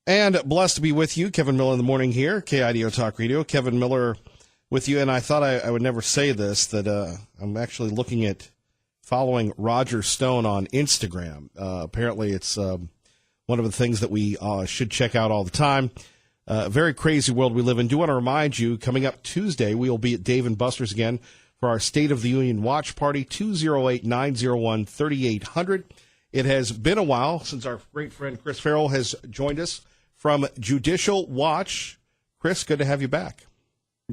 And blessed to be with you, Kevin Miller in the morning here, KIDO Talk Radio. Kevin Miller with you, and I thought I would never say this, that I'm actually looking at following Roger Stone on Instagram. Apparently it's one of the things that we should check out all the time. Very crazy world we live in. Do want to remind you, coming up Tuesday, we will be at Dave & Buster's again for our State of the Union Watch Party, 208-901-3800. It has been a while since our great friend Chris Farrell has joined us from Judicial Watch. Chris, good to have you back.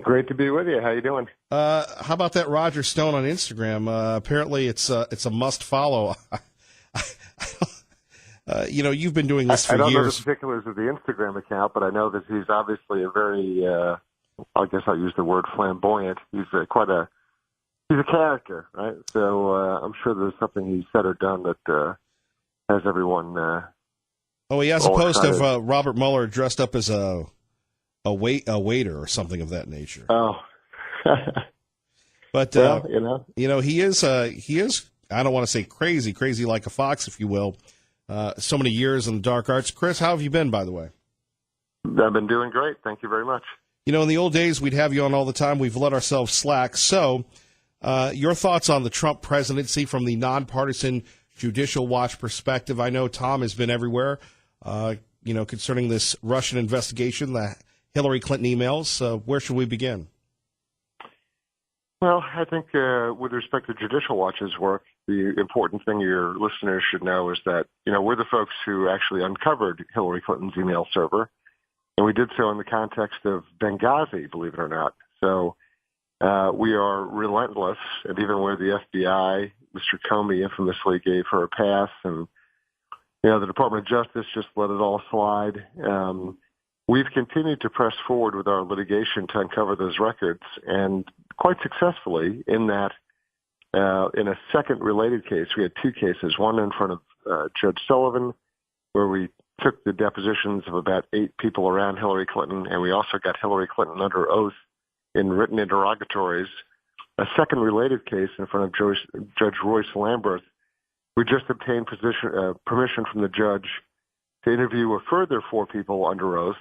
Great to be with you. How you doing? How about that Roger Stone on Instagram? Apparently it's a must follow. You've been doing this for years. I don't know the particulars of the Instagram account, but I know that he's obviously a very, I guess I'll use the word flamboyant. He's he's a character, right? So I'm sure there's something he said or done that has everyone. He has a post of Robert Mueller dressed up as a waiter or something of that nature. Oh, but well, he is. I don't want to say crazy like a fox, if you will. So many years in the dark arts. Chris, how have you been, by the way? I've been doing great. Thank you very much. In the old days, we'd have you on all the time. We've let ourselves slack. So, your thoughts on the Trump presidency from the nonpartisan Judicial Watch perspective? I know Tom has been everywhere, concerning this Russian investigation, the Hillary Clinton emails. Where should we begin? Well, I think with respect to Judicial Watch's work, the important thing your listeners should know is that, we're the folks who actually uncovered Hillary Clinton's email server, and we did so in the context of Benghazi, believe it or not. So we are relentless, and even where the FBI, Mr. Comey infamously gave her a pass, and, the Department of Justice just let it all slide. We've continued to press forward with our litigation to uncover those records, and quite successfully in that, in a second related case, we had two cases, one in front of Judge Sullivan, where we took the depositions of about 8 people around Hillary Clinton, and we also got Hillary Clinton under oath in written interrogatories. A second related case in front of Judge Royce Lamberth, we just obtained permission from the judge to interview a further 4 people under oath.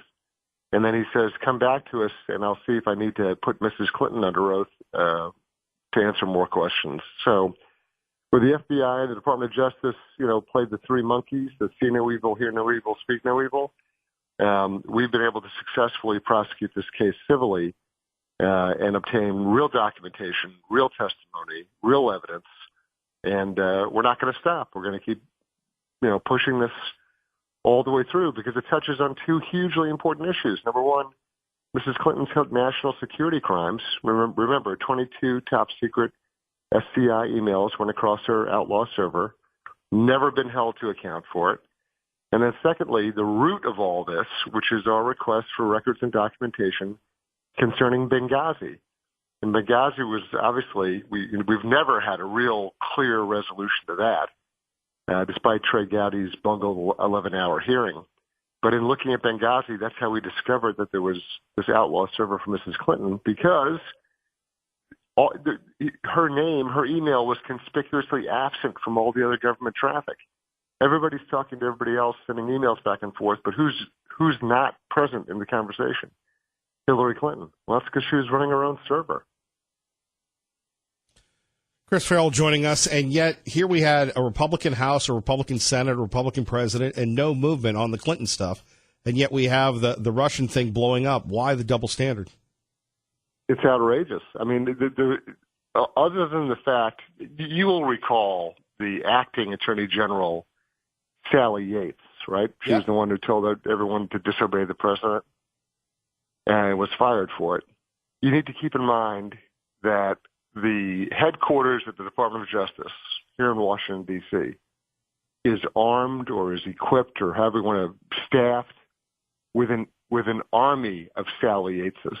And then he says, come back to us, and I'll see if I need to put Mrs. Clinton under oath to answer more questions. So with the FBI and the Department of Justice, played the 3 monkeys, that see no evil, hear no evil, speak no evil. We've been able to successfully prosecute this case civilly and obtain real documentation, real testimony, real evidence. And we're not going to stop. We're going to keep, pushing this all the way through because it touches on 2 hugely important issues. Number one, Mrs. Clinton's national security crimes. Remember, 22 top secret SCI emails went across her outlaw server, never been held to account for it. And then secondly, the root of all this, which is our request for records and documentation concerning Benghazi. And Benghazi was obviously, we've never had a real clear resolution to that. Despite Trey Gowdy's bungled 11-hour hearing. But in looking at Benghazi, that's how we discovered that there was this outlaw server for Mrs. Clinton, because her email was conspicuously absent from all the other government traffic. Everybody's talking to everybody else, sending emails back and forth, but who's not present in the conversation? Hillary Clinton. Well, that's because she was running her own server. Chris Farrell joining us, and yet here we had a Republican House, a Republican Senate, a Republican President, and no movement on the Clinton stuff, and yet we have the Russian thing blowing up. Why the double standard? It's outrageous. I mean, other than the fact, you will recall the acting Attorney General, Sally Yates, right? She was the one who told everyone to disobey the president and was fired for it. You need to keep in mind that the headquarters of the Department of Justice here in Washington, D.C., is armed or is equipped or however you want to staffed with an army of Sally Yateses.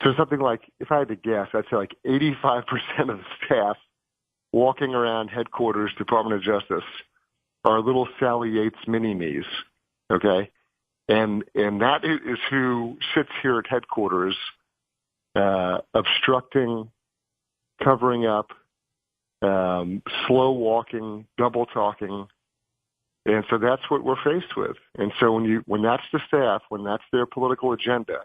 So something like, if I had to guess, I'd say like 85% of the staff walking around headquarters, Department of Justice, are little Sally Yates mini-me's, okay? And that is who sits here at headquarters obstructing, covering up, slow walking, double talking, And so that's what we're faced with. And so when that's the staff, when that's their political agenda,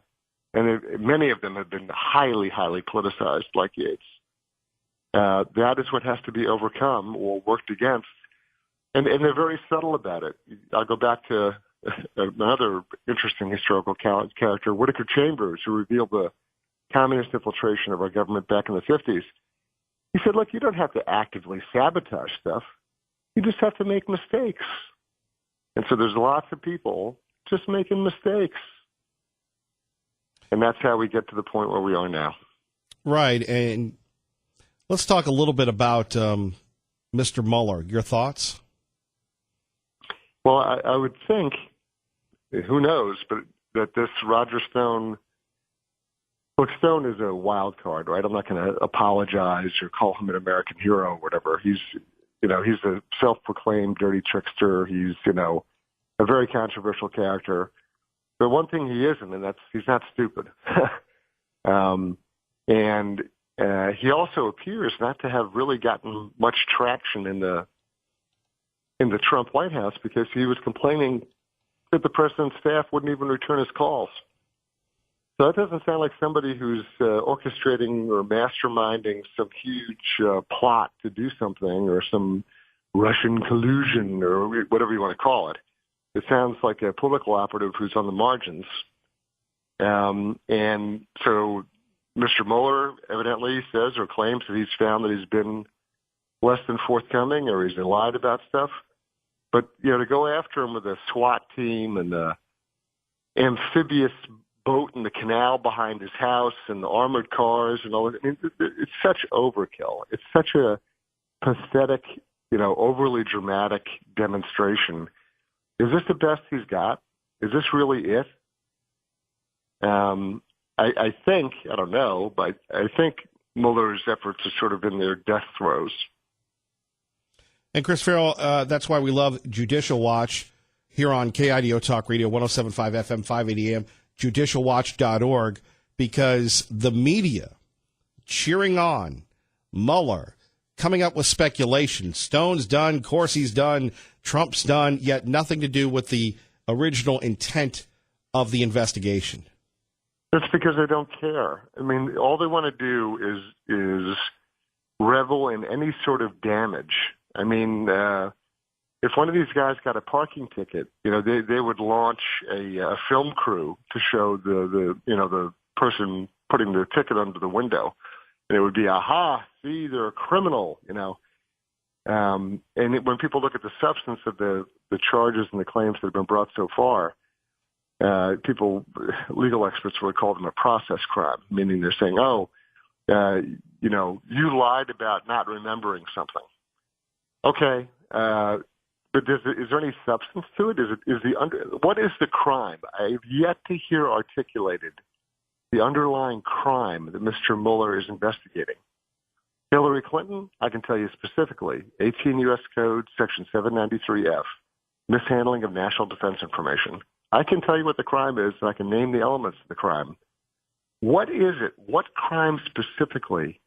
and many of them have been highly, highly politicized, like Yates, that is what has to be overcome or worked against. And they're very subtle about it. I'll go back to another interesting historical character, Whittaker Chambers, who revealed the communist infiltration of our government back in the 50s. He said, look, you don't have to actively sabotage stuff. You just have to make mistakes. And so there's lots of people just making mistakes. And that's how we get to the point where we are now. Right. And let's talk a little bit about Mr. Mueller. Your thoughts? Well, I would think, who knows, but that this Roger Stone, look, Stone is a wild card, right? I'm not going to apologize or call him an American hero or whatever. He's a self-proclaimed dirty trickster. He's, a very controversial character. But one thing he isn't, and that's he's not stupid. And he also appears not to have really gotten much traction in the Trump White House because he was complaining that the president's staff wouldn't even return his calls. So that doesn't sound like somebody who's orchestrating or masterminding some huge plot to do something or some Russian collusion or whatever you want to call it. It sounds like a political operative who's on the margins. And so Mr. Mueller evidently says or claims that he's found that he's been less than forthcoming or he's lied about stuff. But, to go after him with a SWAT team and the amphibious boat in the canal behind his house and the armored cars and all that, it's such overkill. It's such a pathetic, overly dramatic demonstration. Is this the best he's got? Is this really it? I think, I don't know, but I think Mueller's efforts are sort of in their death throes. And Chris Farrell, that's why we love Judicial Watch here on KIDO Talk Radio, 107.5 FM, 580 AM, judicialwatch.org, because the media cheering on Mueller, coming up with speculation. Stone's done, Corsi's done, Trump's done, yet nothing to do with the original intent of the investigation. That's because they don't care. I mean, all they want to do is revel in any sort of damage. I mean, if one of these guys got a parking ticket, they would launch a film crew to show the person putting the ticket under the window, and it would be, aha, see, they're a criminal, And when people look at the substance of the charges and the claims that have been brought so far, legal experts would call them a process crime, meaning they're saying, you lied about not remembering something. Okay, but is there any substance to it? What is the crime? I've yet to hear articulated the underlying crime that Mr. Mueller is investigating. Hillary Clinton, I can tell you specifically, 18 U.S. Code, Section 793F, mishandling of national defense information. I can tell you what the crime is, and I can name the elements of the crime. What is it? What crime specifically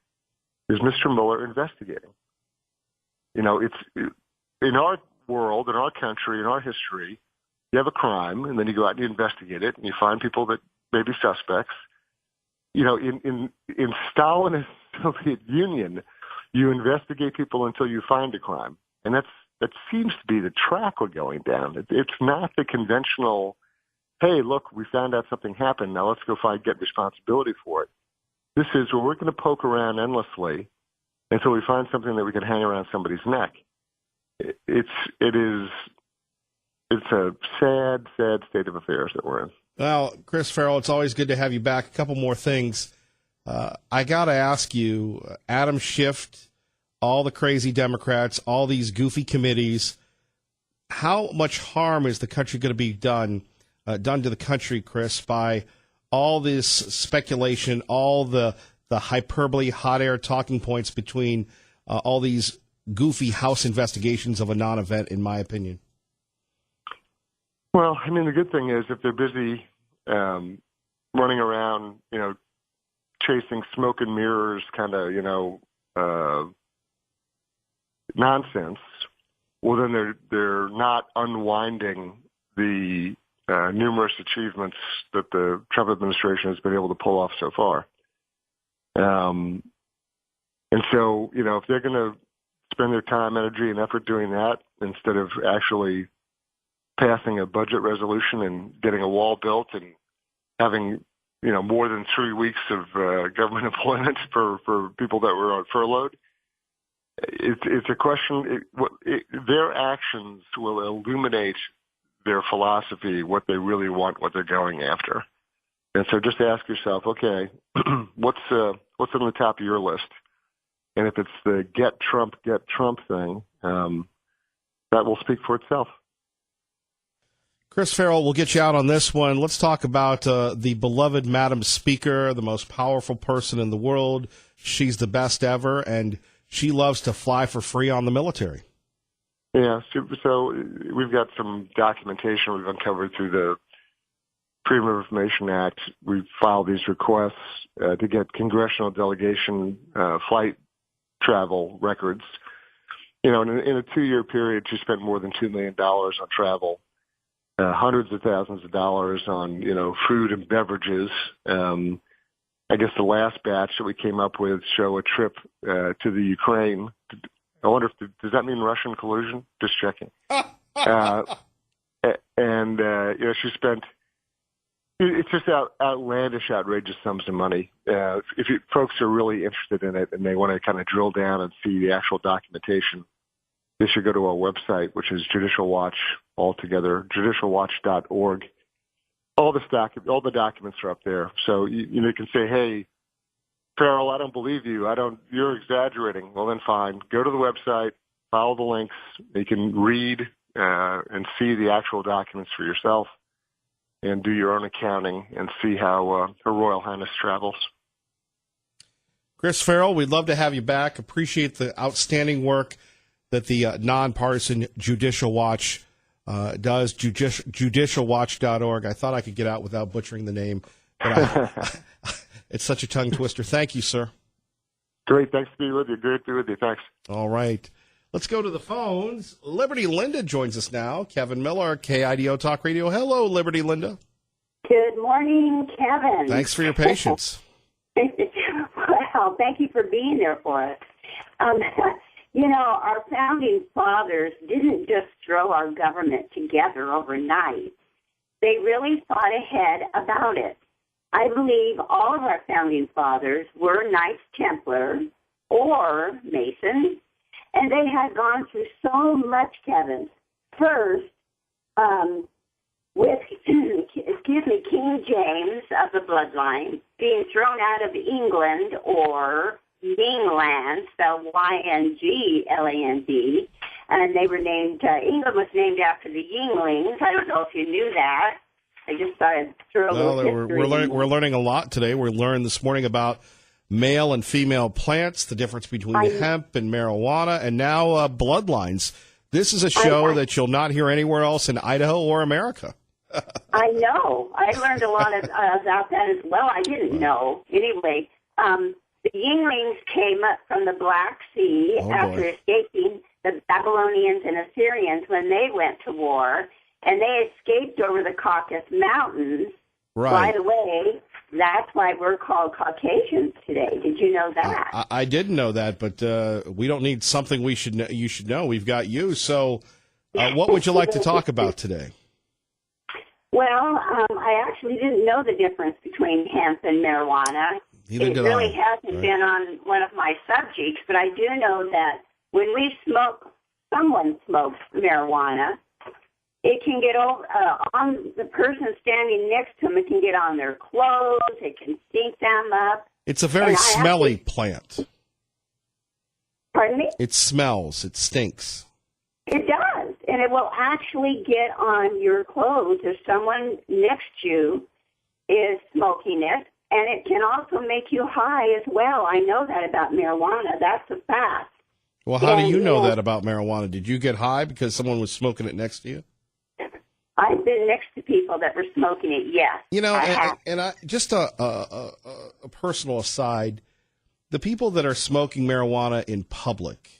is Mr. Mueller investigating? It's in our world, in our country, in our history, you have a crime, and then you go out and you investigate it, and you find people that may be suspects. In Stalinist Soviet Union, you investigate people until you find a crime, and that seems to be the track we're going down. It's not the conventional, hey, look, we found out something happened, now let's go get responsibility for it. This is where we're going to poke around endlessly until we find something that we can hang around somebody's neck. It's a sad, sad state of affairs that we're in. Well, Chris Farrell, it's always good to have you back. A couple more things. I got to ask you, Adam Schiff, all the crazy Democrats, all these goofy committees, how much harm is the country going to be done to the country, Chris, by all this speculation, all the hyperbole, hot air talking points between all these goofy House investigations of a non-event, in my opinion? Well, I mean, the good thing is if they're busy running around, chasing smoke and mirrors kind of, nonsense, well, then they're not unwinding the numerous achievements that the Trump administration has been able to pull off so far. And so, if they're going to spend their time, energy, and effort doing that instead of actually passing a budget resolution and getting a wall built and having, more than 3 weeks of government employment for people that were on furloughed, it's a question. Their actions will illuminate their philosophy, what they really want, what they're going after. And so just ask yourself, okay, what's on the top of your list? And if it's the get Trump thing, that will speak for itself. Chris Farrell, we'll get you out on this one. Let's talk about the beloved Madam Speaker, the most powerful person in the world. She's the best ever, and she loves to fly for free on the military. Yeah, so we've got some documentation we've uncovered through the Freedom of Information Act. We've filed these requests to get congressional delegation flight travel records. In a 2-year period, she spent more than $2 million on travel, hundreds of thousands of dollars on, food and beverages. I guess the last batch that we came up with show a trip to the Ukraine. I wonder does that mean Russian collusion? Just checking. She spent, it's just outlandish, outrageous sums of money. If folks are really interested in it and they want to kind of drill down and see the actual documentation, they should go to our website, which is Judicial Watch altogether, judicialwatch.org. All the documents are up there. So you can say, hey, Farrell, I don't believe you. You're exaggerating. Well, then fine. Go to the website, follow the links. You can read and see the actual documents for yourself and do your own accounting and see how Her Royal Highness travels. Chris Farrell, we'd love to have you back. Appreciate the outstanding work that the nonpartisan Judicial Watch does, judicialwatch.org. I thought I could get out without butchering the name, but it's such a tongue twister. Thank you, sir. Great. Thanks to be with you. Great to be with you. Thanks. All right. Let's go to the phones. Liberty Linda joins us now. Kevin Miller, KIDO Talk Radio. Hello, Liberty Linda. Good morning, Kevin. Thanks for your patience. Well, thank you for being there for us. Our founding fathers didn't just throw our government together overnight. They really thought ahead about it. I believe all of our founding fathers were Knights Templar or Masons, and they had gone through so much, Kevin. First, with King James of the bloodline being thrown out of England, or Yingland, spelled Yngland, and they were named, England was named after the Yinglings. I don't know if you knew that. I just thought I'd throw a little history. We're learning a lot today. We learned this morning about male and female plants, the difference between hemp and marijuana, and now bloodlines. This is a show that you'll not hear anywhere else in Idaho or America. I know. I learned a lot about that as well. I didn't know. Anyway, the Yinglings came up from the Black Sea after escaping the Babylonians and Assyrians when they went to war, and they escaped over the Caucasus Mountains. Right. By the way, that's why we're called Caucasians today. Did you know that? I didn't know that, but we don't need something you should know. We've got you. So what would you like to talk about today? Well, I actually didn't know the difference between hemp and marijuana. It really hasn't been on one of my subjects, but I do know that when someone smokes marijuana, it can get over on the person standing next to them. It can get on their clothes. It can stink them up. It's a very smelly plant. Pardon me? It smells. It stinks. It does, and it will actually get on your clothes if someone next to you is smoking it, and it can also make you high as well. I know that about marijuana. That's a fact. Well, how do you know that about marijuana? Did you get high because someone was smoking it next to you? I've been next to people that were smoking it, yes. Just a personal aside, the people that are smoking marijuana in public,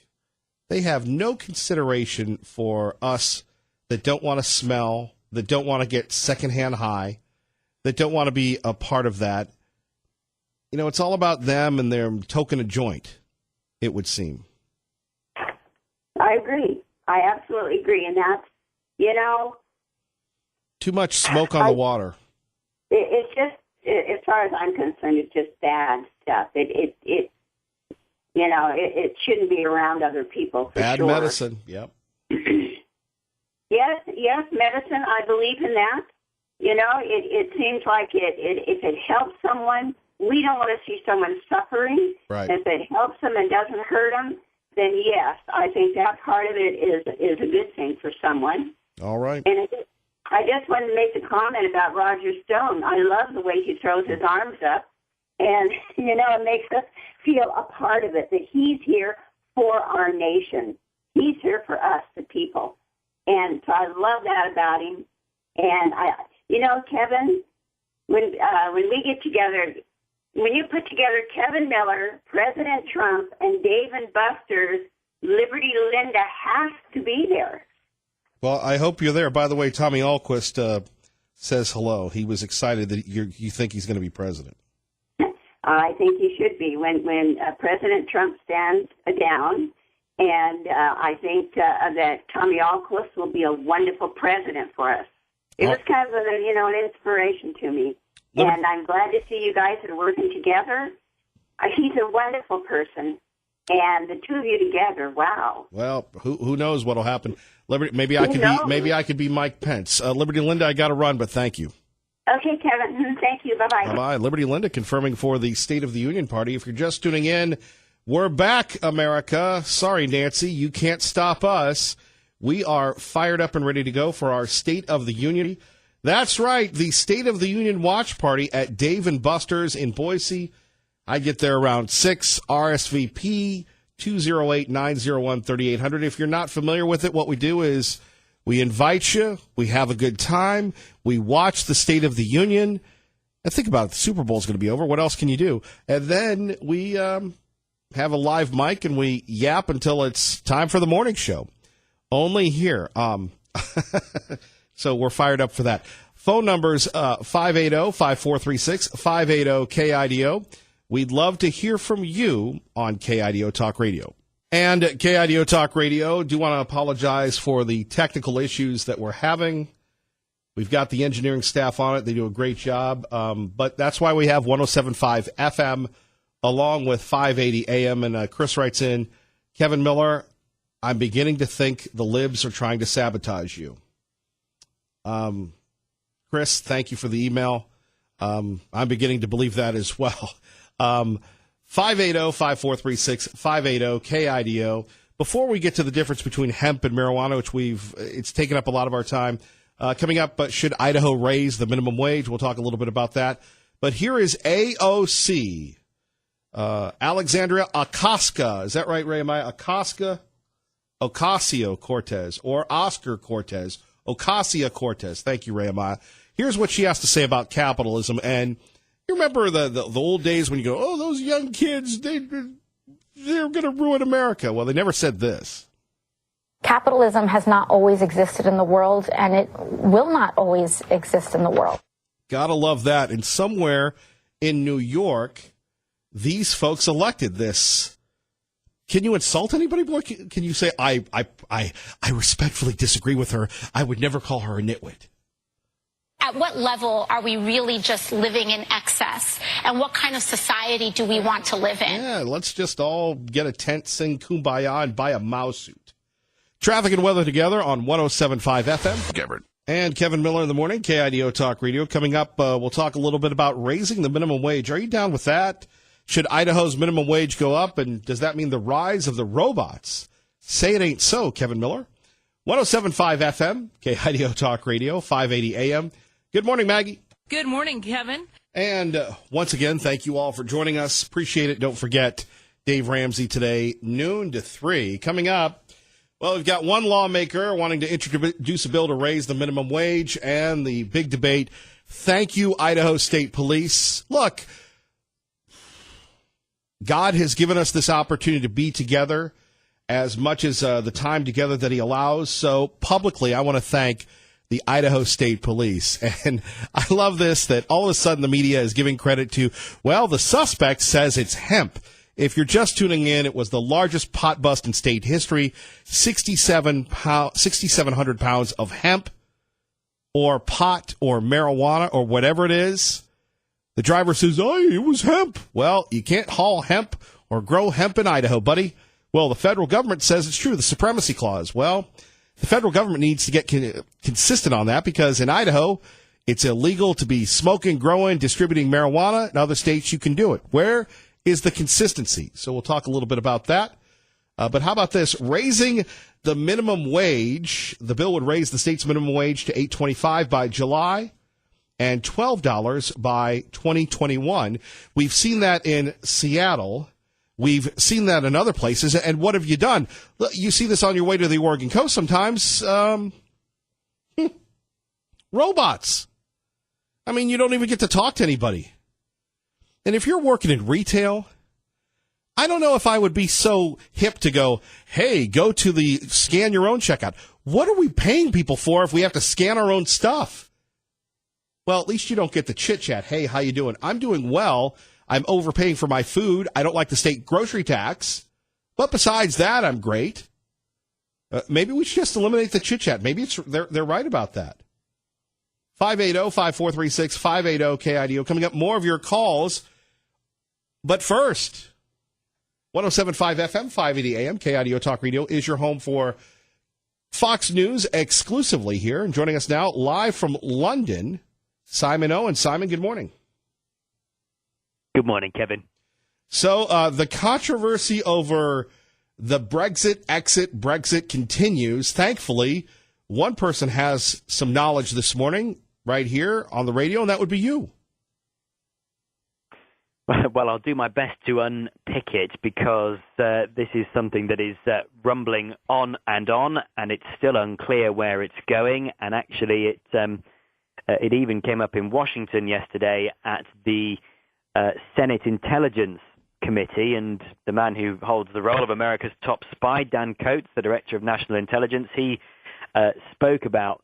They have no consideration for us that don't want to smell, that don't want to get secondhand high, that don't want to be a part of that. You know, it's all about them and their token a joint, it would seem. I agree. I absolutely agree. And that's, too much smoke on the water. It's just, as far as I'm concerned, it's just bad stuff. It shouldn't be around other people. Bad sure. Medicine, yep. Yes, medicine, I believe in that. It seems like if it helps someone, we don't want to see someone suffering. Right. If it helps them and doesn't hurt them, then yes, I think that part of it is a good thing for someone. All right. And I just wanted to make the comment about Roger Stone. I love the way he throws his arms up. And, it makes us feel a part of it, that he's here for our nation. He's here for us, the people. And so I love that about him. And, Kevin, when we get together, when you put together Kevin Miller, President Trump, and Dave and Buster's, Liberty Linda has to be there. Well, I hope you're there. By the way, Tommy Ahlquist says hello. He was excited that you think he's going to be president. I think he should be when President Trump stands down, and I think that Tommy Ahlquist will be a wonderful president for us. It was kind of an inspiration to me, and I'm glad to see you guys are working together. He's a wonderful person, and the two of you together, wow. Well, who knows what'll happen? Liberty, maybe I could be Mike Pence. Liberty Linda, I got to run, but thank you. Okay, Kevin. Thank you. Bye-bye. Bye-bye. Liberty Linda confirming for the State of the Union party. If you're just tuning in, we're back, America. Sorry, Nancy, you can't stop us. We are fired up and ready to go for our State of the Union. That's right, the State of the Union watch party at Dave & Buster's in Boise. I get there around 6, RSVP 208-901-3800. If you're not familiar with it, what we do is we invite you, we have a good time, we watch the State of the Union, and think about it, the Super Bowl is going to be over. What else can you do? And then we have a live mic and we yap until it's time for the morning show. Only here. So we're fired up for that. Phone numbers 580-5436, 580-KIDO. We'd love to hear from you on KIDO Talk Radio. And KIDO Talk Radio, do want to apologize for the technical issues that we're having. We've got the engineering staff on it. They do a great job. But that's why we have 107.5 FM along with 580 AM. And Chris writes in, Kevin Miller, I'm beginning to think the libs are trying to sabotage you. Chris, thank you for the email. I'm beginning to believe that as well. 580-5436, 580-KIDO. Before we get to the difference between hemp and marijuana, which it's taken up a lot of our time, coming up, but should Idaho raise the minimum wage? We'll talk a little bit about that. But here is AOC, Alexandria Ocasio. Is that right, Ray? Am I Ocasio-Cortez or Oscar Cortez? Ocasio-Cortez. Thank you, Ray. Here's what she has to say about capitalism. And you remember the old days when you go, oh, those young kids, they're going to ruin America. Well, they never said this. Capitalism has not always existed in the world, and it will not always exist in the world. Gotta love that. And somewhere in New York, these folks elected this. Can you insult anybody, boy? Can you say, I respectfully disagree with her. I would never call her a nitwit. At what level are we really just living in excess? And what kind of society do we want to live in? Yeah, let's just all get a tent, sing Kumbaya, and buy a mouse suit. Traffic and weather together on 107.5 FM. And Kevin Miller in the morning, KIDO Talk Radio. Coming up, we'll talk a little bit about raising the minimum wage. Are you down with that? Should Idaho's minimum wage go up? And does that mean the rise of the robots? Say it ain't so, Kevin Miller. 107.5 FM, KIDO Talk Radio, 580 AM. Good morning, Maggie. Good morning, Kevin. And once again, thank you all for joining us. Appreciate it. Don't forget, Dave Ramsey today, noon to 3. Coming up, well, we've got one lawmaker wanting to introduce a bill to raise the minimum wage and the big debate. Thank you, Idaho State Police. Look, God has given us this opportunity to be together as much as the time together that he allows. So publicly, I want to thank the Idaho State Police. And I love this, that all of a sudden the media is giving credit to, well, the suspect says it's hemp. If you're just tuning in, it was the largest pot bust in state history, 6,700 pounds of hemp or pot or marijuana or whatever it is. The driver says, oh, it was hemp. Well, you can't haul hemp or grow hemp in Idaho, buddy. Well, the federal government says it's true, the supremacy clause. Well, the federal government needs to get consistent on that because in Idaho, it's illegal to be smoking, growing, distributing marijuana. In other states, you can do it. Where is the consistency? So we'll talk a little bit about that. But how about this? Raising the minimum wage. The bill would raise the state's minimum wage to $8.25 by July and $12 by 2021. We've seen that in Seattle. We've seen that in other places. And what have you done? You see this on your way to the Oregon coast sometimes. Robots. I mean, you don't even get to talk to anybody. And if you're working in retail, I don't know if I would be so hip to go, hey, go to the scan your own checkout. What are we paying people for if we have to scan our own stuff? Well, at least you don't get the chit-chat. Hey, how you doing? I'm doing well. I'm overpaying for my food. I don't like the state grocery tax. But besides that, I'm great. Maybe we should just eliminate the chit-chat. Maybe they're right about that. 580-5436, 580-KIDO. Coming up, more of your calls. But first, 107.5 FM, 580 AM, KIDO Talk Radio is your home for Fox News exclusively here. And joining us now, live from London, Simon Owen. Simon, good morning. Good morning, Kevin. So the controversy over the Brexit continues. Thankfully, one person has some knowledge this morning right here on the radio, and that would be you. Well, I'll do my best to unpick it because this is something that is rumbling on, and it's still unclear where it's going. And actually, it even came up in Washington yesterday at the Senate Intelligence Committee, and the man who holds the role of America's top spy, Dan Coats, the Director of National Intelligence, he spoke about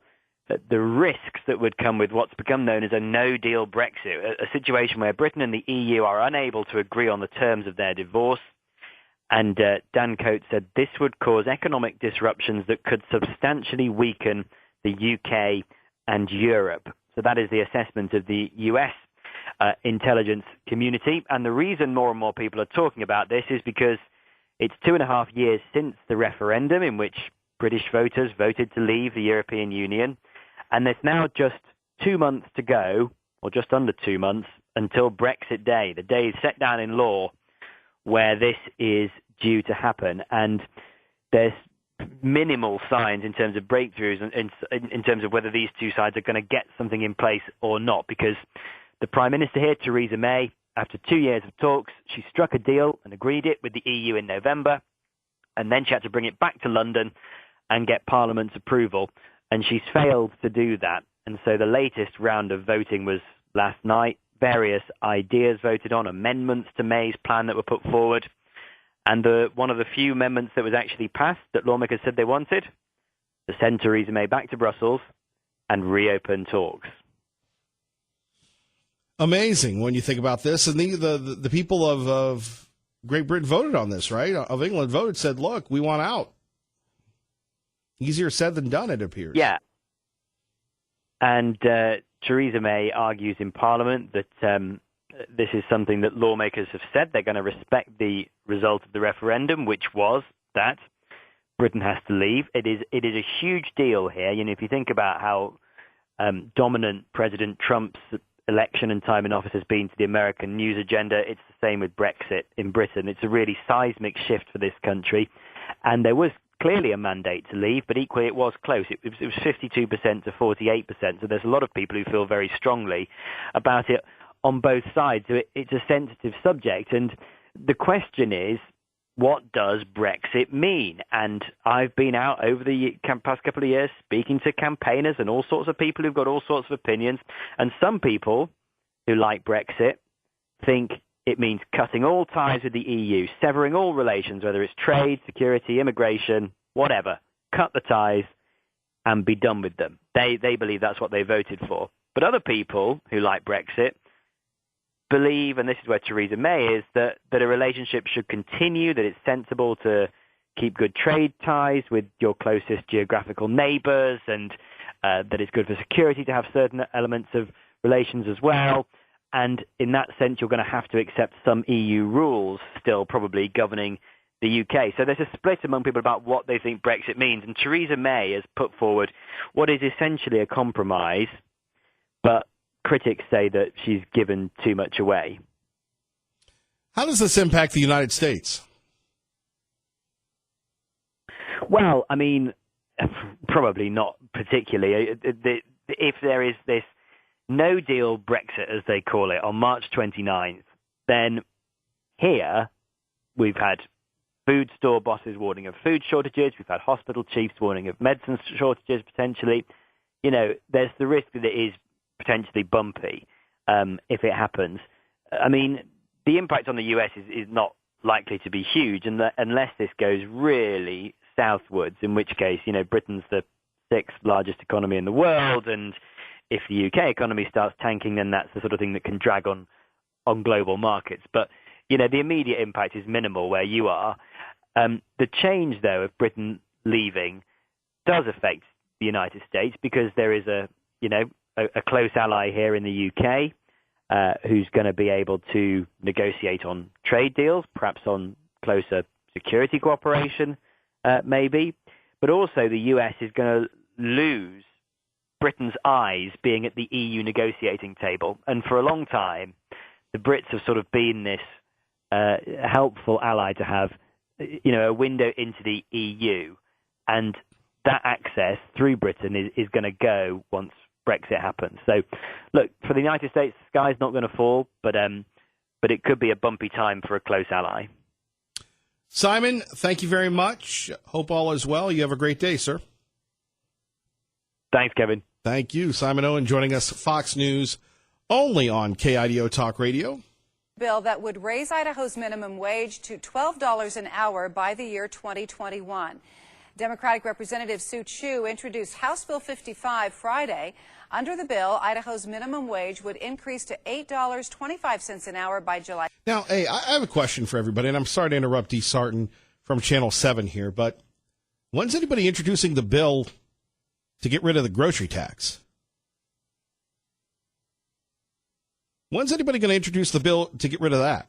the risks that would come with what's become known as a no-deal Brexit, a situation where Britain and the EU are unable to agree on the terms of their divorce. And Dan Coats said this would cause economic disruptions that could substantially weaken the UK and Europe. So that is the assessment of the US intelligence community. And the reason more and more people are talking about this is because it's 2.5 years since the referendum in which British voters voted to leave the European Union. And there's now just 2 months to go, or just under 2 months, until Brexit Day, the day set down in law where this is due to happen. And there's minimal signs in terms of breakthroughs and in terms of whether these two sides are going to get something in place or not, because the Prime Minister here, Theresa May, after 2 years of talks, she struck a deal and agreed it with the EU in November, and then she had to bring it back to London and get Parliament's approval. And she's failed to do that. And so the latest round of voting was last night. Various ideas voted on, amendments to May's plan that were put forward. And one of the few amendments that was actually passed that lawmakers said they wanted, to send Theresa May back to Brussels and reopen talks. Amazing when you think about this. And the people of Great Britain voted on this, right? Of England voted, said, look, we want out. Easier said than done, it appears. Yeah. And Theresa May argues in Parliament that this is something that lawmakers have said. They're going to respect the result of the referendum, which was that Britain has to leave. It is a huge deal here. You know, if you think about how dominant President Trump's election and time in office has been to the American news agenda, it's the same with Brexit in Britain. It's a really seismic shift for this country. And there was clearly a mandate to leave, but equally it was close. It was 52% to 48%. So there's a lot of people who feel very strongly about it on both sides. So it's a sensitive subject. And the question is, what does Brexit mean? And I've been out over the past couple of years speaking to campaigners and all sorts of people who've got all sorts of opinions. And some people who like Brexit think it means cutting all ties with the EU, severing all relations, whether it's trade, security, immigration, whatever. Cut the ties and be done with them. They believe that's what they voted for. But other people who like Brexit believe, and this is where Theresa May is, that a relationship should continue, that it's sensible to keep good trade ties with your closest geographical neighbours, and that it's good for security to have certain elements of relations as well. And in that sense, you're going to have to accept some EU rules still probably governing the UK. So there's a split among people about what they think Brexit means. And Theresa May has put forward what is essentially a compromise, but critics say that she's given too much away. How does this impact the United States? Well, I mean, probably not particularly. If there is this no-deal Brexit, as they call it, on March 29th, then here we've had food store bosses warning of food shortages. We've had hospital chiefs warning of medicine shortages potentially. You know, there's the risk that it is potentially bumpy if it happens. I mean, the impact on the US is not likely to be huge unless this goes really southwards, in which case, you know, Britain's the 6th largest economy in the world, and if the UK economy starts tanking, then that's the sort of thing that can drag on global markets. But, you know, the immediate impact is minimal where you are. The change, though, of Britain leaving does affect the United States because there is a close ally here in the UK who's going to be able to negotiate on trade deals, perhaps on closer security cooperation, maybe. But also the US is going to lose Britain's eyes being at the EU negotiating table. And for a long time, the Brits have sort of been this helpful ally to have, you know, a window into the EU. And that access through Britain is going to go once Brexit happens. So, look, for the United States, the sky's not going to fall, but it could be a bumpy time for a close ally. Simon, thank you very much. Hope all is well. You have a great day, sir. Thanks, Kevin. Thank you. Simon Owen joining us, Fox News, only on KIDO Talk Radio. Bill that would raise Idaho's minimum wage to $12 an hour by the year 2021. Democratic Representative Sue Chu introduced House Bill 55 Friday. Under the bill, Idaho's minimum wage would increase to $8.25 an hour by July. Now, hey, I have a question for everybody, and I'm sorry to interrupt Dee Sarton from Channel 7 here, but when's anybody introducing the bill to get rid of the grocery tax? When's anybody going to introduce the bill to get rid of that?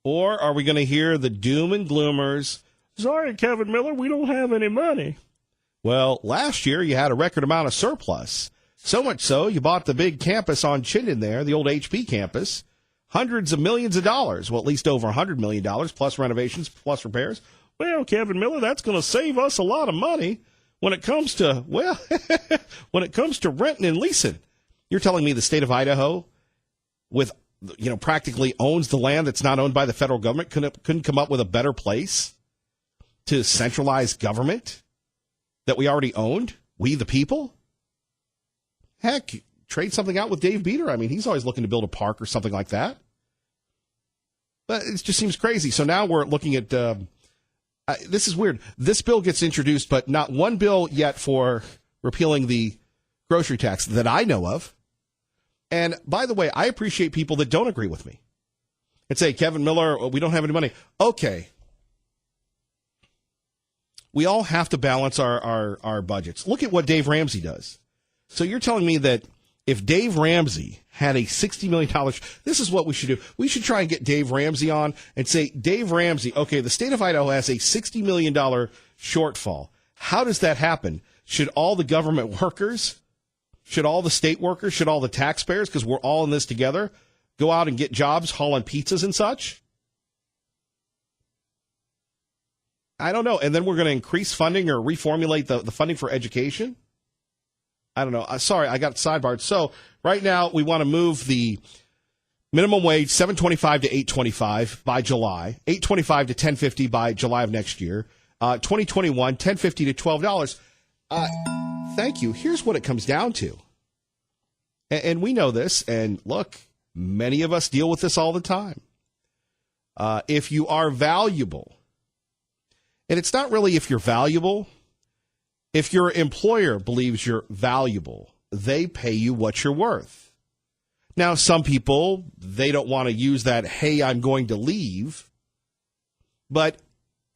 Or are we going to hear the doom and gloomers, sorry, Kevin Miller, we don't have any money? Well, last year you had a record amount of surplus. So much so, you bought the big campus on Chittenden there, the old HP campus, hundreds of millions of dollars, well, at least over $100 million, plus renovations, plus repairs. Well, Kevin Miller, that's going to save us a lot of money when it comes to, well, when it comes to renting and leasing. You're telling me the state of Idaho, with, you know, practically owns the land that's not owned by the federal government, couldn't come up with a better place to centralize government that we already owned, we the people? Heck, trade something out with Dave Beater. I mean, he's always looking to build a park or something like that. But it just seems crazy. So now we're looking at, this is weird. This bill gets introduced, but not one bill yet for repealing the grocery tax that I know of. And by the way, I appreciate people that don't agree with me and say, Kevin Miller, we don't have any money. Okay. We all have to balance our budgets. Look at what Dave Ramsey does. So you're telling me that if Dave Ramsey had a $60 million, this is what we should do. We should try and get Dave Ramsey on and say, Dave Ramsey, okay, the state of Idaho has a $60 million shortfall. How does that happen? Should all the government workers, should all the state workers, should all the taxpayers, because we're all in this together, go out and get jobs hauling pizzas and such? I don't know. And then we're going to increase funding or reformulate the funding for education? I don't know. Sorry, I got sidebarred. So right now we want to move the minimum wage $7.25 to $8.25 by July, $8.25 to $10.50 by July of next year, 2021 $10.50 to $12. Thank you. Here's what it comes down to. And we know this. And look, Many of us deal with this all the time. If you are valuable, and it's not really if you're valuable, if your employer believes you're valuable, they pay you what you're worth. Now, some people, they don't want to use that, hey, I'm going to leave. But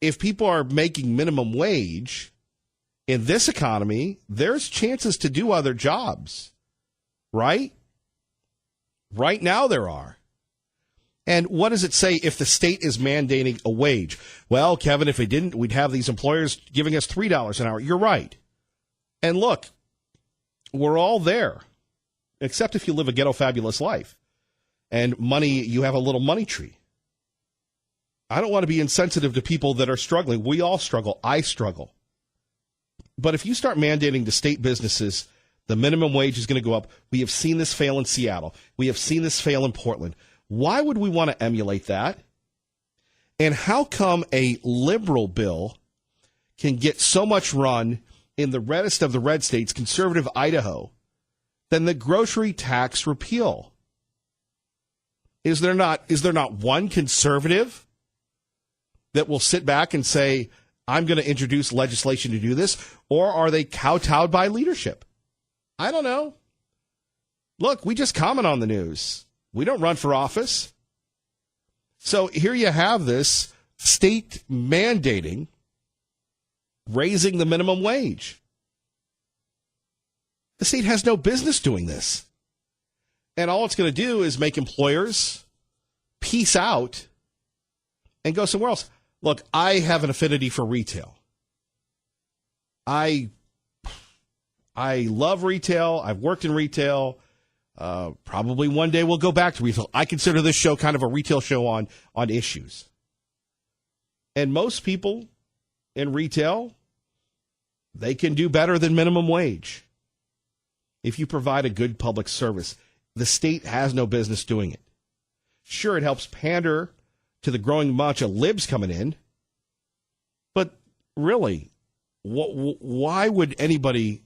if people are making minimum wage in this economy, there's chances to do other jobs, right? Right now there are. And what does it say if the state is mandating a wage? Well, Kevin, if it didn't, we'd have these employers giving us $3 an hour. You're right. And look, we're all there, except if you live a ghetto fabulous life and money, you have a little money tree. I don't want to be insensitive to people that are struggling. We all struggle. I struggle. But if you start mandating to state businesses, the minimum wage is going to go up. We have seen this fail in Seattle. We have seen this fail in Portland. Why would we want to emulate that? And how come a liberal bill can get so much run in the reddest of the red states, conservative Idaho, than the grocery tax repeal? Is there not one conservative that will sit back and say, I'm going to introduce legislation to do this? Or are they kowtowed by leadership? I don't know. Look, we just comment on the news. We don't run for office. So here you have this state mandating raising the minimum wage. The state has no business doing this. And all it's going to do is make employers peace out and go somewhere else. Look, I have an affinity for retail. I love retail. I've worked in retail. Probably one day we'll go back to retail. I consider this show kind of a retail show on issues. And most people in retail, they can do better than minimum wage. If you provide a good public service, the state has no business doing it. Sure, it helps pander to the growing bunch of libs coming in. But really, why would anybody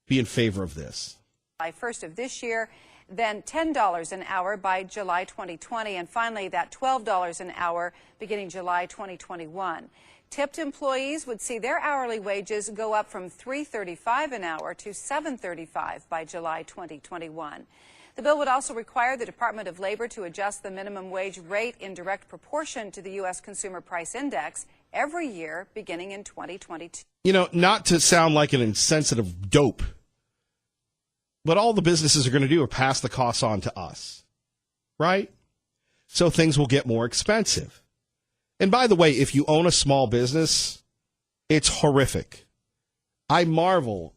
be in favor of this? July 1st of this year, then $10 an hour by July 2020, and finally that $12 an hour beginning July 2021. Tipped employees would see their hourly wages go up from $3.35 an hour to $7.35 by July 2021. The bill would also require the Department of Labor to adjust the minimum wage rate in direct proportion to the U.S. Consumer Price Index every year beginning in 2022. You know, not to sound like an insensitive dope, but all the businesses are going to do are pass the costs on to us, right? So things will get more expensive. And by the way, if you own a small business, it's horrific. I marvel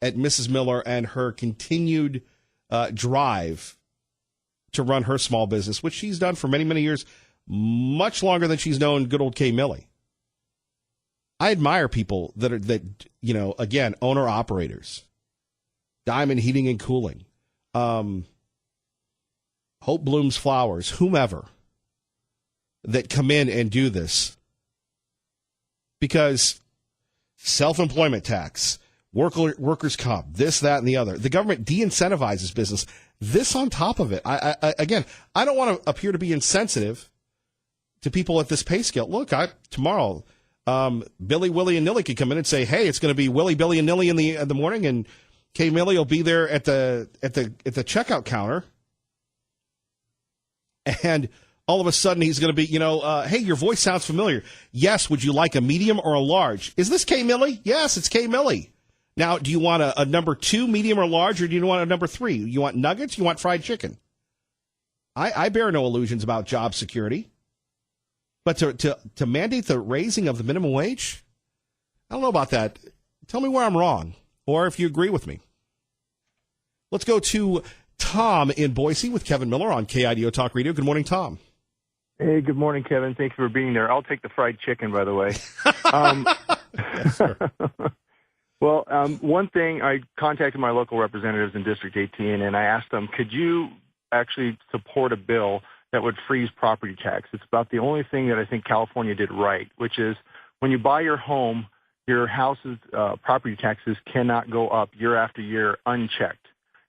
at Mrs. Miller and her continued drive to run her small business, which she's done for many, many years, much longer than she's known good old Kay Millie. I admire people that again, owner operators. Diamond Heating and Cooling, Hope Bloom's Flowers, whomever, that come in and do this. Because self-employment tax, workers' comp, this, that, and the other. The government de-incentivizes business. This on top of it. I don't want to appear to be insensitive to people at this pay scale. Look, tomorrow, Billy, Willie, and Nilly could come in and say, hey, it's going to be Willie, Billy, and Nilly in the morning, and Kay Millie will be there at the checkout counter, and all of a sudden he's going to be, hey, your voice sounds familiar. Yes, would you like a medium or a large? Is this Kay Millie? Yes, it's Kay Millie. Now, do you want a number 2, medium or large, or do you want a number 3? You want nuggets? You want fried chicken? I bear no illusions about job security, but to mandate the raising of the minimum wage, I don't know about that. Tell me where I'm wrong, or if you agree with me. Let's go to Tom in Boise with Kevin Miller on KIDO Talk Radio. Good morning, Tom. Hey, good morning, Kevin. Thanks for being there. I'll take the fried chicken, by the way. Yes, sir. Well, one thing, I contacted my local representatives in District 18, and I asked them, could you actually support a bill that would freeze property tax? It's about the only thing that I think California did right, which is when you buy your home, your house's property taxes cannot go up year after year unchecked.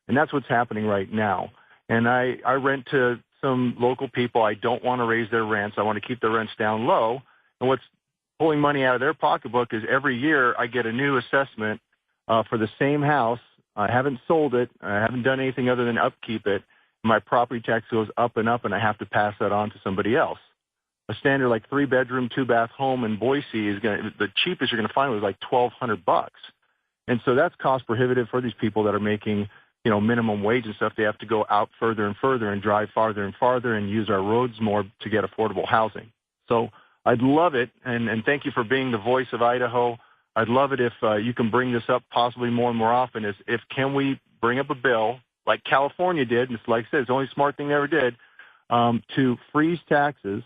And that's what's happening right now. and I rent to some local people. I don't want to raise their rents. I want to keep the rents down low. And what's pulling money out of their pocketbook is every year I get a new assessment for the same house. I haven't sold it. I haven't done anything other than upkeep it. My property tax goes up, and I have to pass that on to somebody else. A standard like 3-bedroom, 2-bath home in Boise the cheapest you're going to find was like $1,200. And so that's cost prohibitive for these people that are making, minimum wage and stuff. They have to go out further and further and drive farther and farther and use our roads more to get affordable housing. So I'd love it, and thank you for being the voice of Idaho. I'd love it if you can bring this up possibly more and more often. Can we bring up a bill like California did, and it's like I said, it's the only smart thing they ever did, to freeze taxes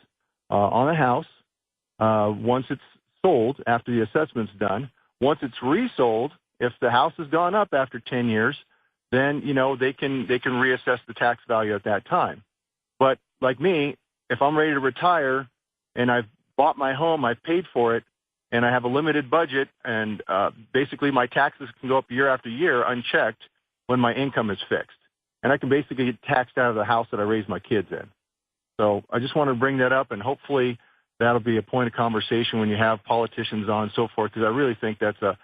on a house once it's sold after the assessment's done. Once it's resold, if the house has gone up after 10 years, then they can reassess the tax value at that time. But like me, if I'm ready to retire and I've bought my home, I've paid for it, and I have a limited budget, and basically my taxes can go up year after year unchecked when my income is fixed. And I can basically get taxed out of the house that I raised my kids in. So I just want to bring that up, and hopefully that'll be a point of conversation when you have politicians on and so forth, because I really think that's a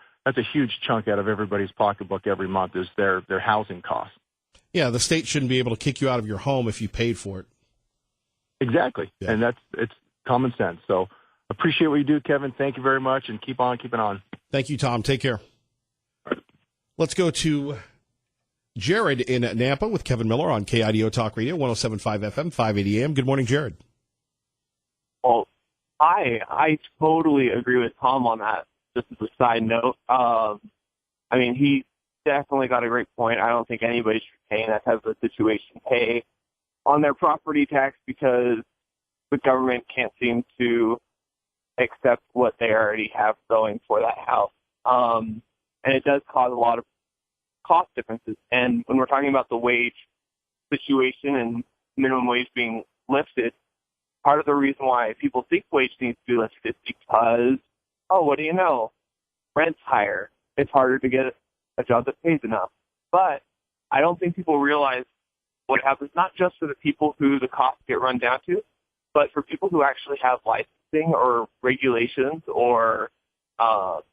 huge chunk out of everybody's pocketbook every month is their housing costs. Yeah, the state shouldn't be able to kick you out of your home if you paid for it. Exactly, yeah. And it's common sense. So appreciate what you do, Kevin. Thank you very much, and keep on keeping on. Thank you, Tom. Take care. All right. Let's go to Jared in Nampa with Kevin Miller on KIDO Talk Radio, 107.5 FM, 580 AM. Good morning, Jared. Well, I totally agree with Tom on that. Just as a side note, he definitely got a great point. I don't think anybody should pay in that type of a situation pay on their property tax because the government can't seem to accept what they already have going for that house. And it does cause a lot of cost differences. And when we're talking about the wage situation and minimum wage being lifted, part of the reason why people think wage needs to be lifted is because, what do you know? Rent's higher. It's harder to get a job that pays enough. But I don't think people realize what happens, not just for the people who the costs get run down to, but for people who actually have licensing or regulations or stuff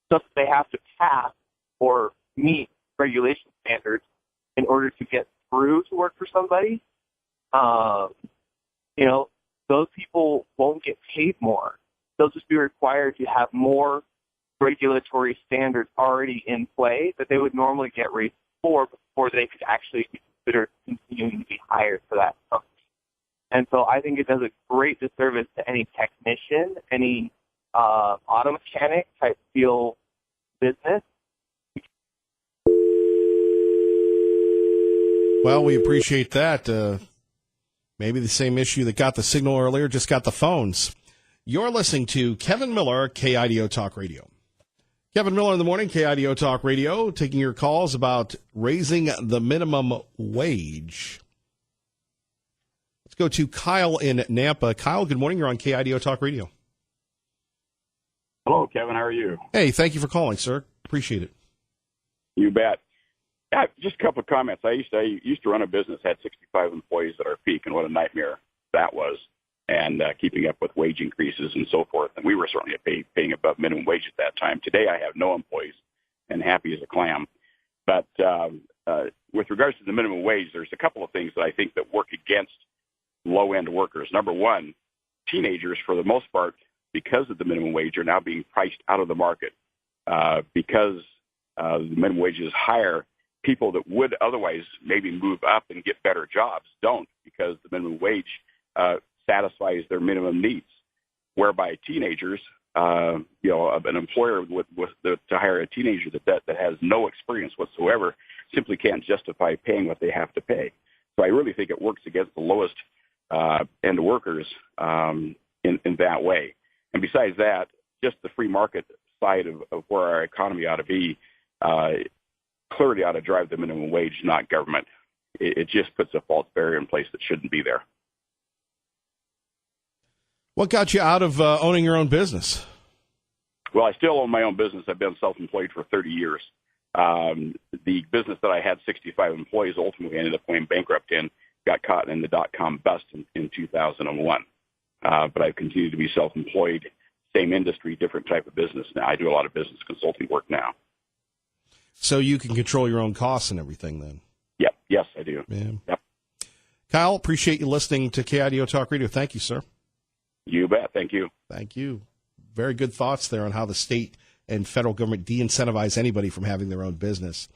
that they have to pass or meet regulation standards in order to get through to work for somebody. Those people won't get paid more. They'll just be required to have more regulatory standards already in play that they would normally get raised for before they could actually be considered continuing to be hired for that company. And so I think it does a great disservice to any technician, any auto mechanic type steel business. Well, we appreciate that. Maybe the same issue that got the signal earlier just got the phones. You're listening to Kevin Miller, KIDO Talk Radio. Kevin Miller in the morning, KIDO Talk Radio, taking your calls about raising the minimum wage. Let's go to Kyle in Nampa. Kyle, good morning. You're on KIDO Talk Radio. Hello, Kevin. How are you? Hey, thank you for calling, sir. Appreciate it. You bet. Yeah, just a couple of comments. I used to run a business, had 65 employees at our peak, and what a nightmare that was, and keeping up with wage increases and so forth. And we were certainly paying above minimum wage at that time. Today I have no employees and happy as a clam. But with regards to the minimum wage, there's a couple of things that I think that work against low-end workers. Number one, teenagers, for the most part, because of the minimum wage, are now being priced out of the market. Because the minimum wage is higher, people that would otherwise maybe move up and get better jobs don't, because the minimum wage satisfies their minimum needs. Whereby teenagers, an employer to hire a teenager that has no experience whatsoever simply can't justify paying what they have to pay. So I really think it works against the lowest end workers in that way. And besides that, just the free market side of where our economy ought to be clearly ought to drive the minimum wage, not government. It just puts a false barrier in place that shouldn't be there. What got you out of owning your own business? Well, I still own my own business. I've been self-employed for 30 years. The business that I had 65 employees ultimately ended up going bankrupt and got caught in the dot-com bust in 2001. But I've continued to be self-employed, same industry, different type of business now. I do a lot of business consulting work now. So you can control your own costs and everything then? Yep. Yes, I do. Yeah. Yep. Kyle, appreciate you listening to KIDO Talk Radio. Thank you, sir. You bet. Thank you. Thank you. Very good thoughts there on how the state and federal government de-incentivize anybody from having their own business.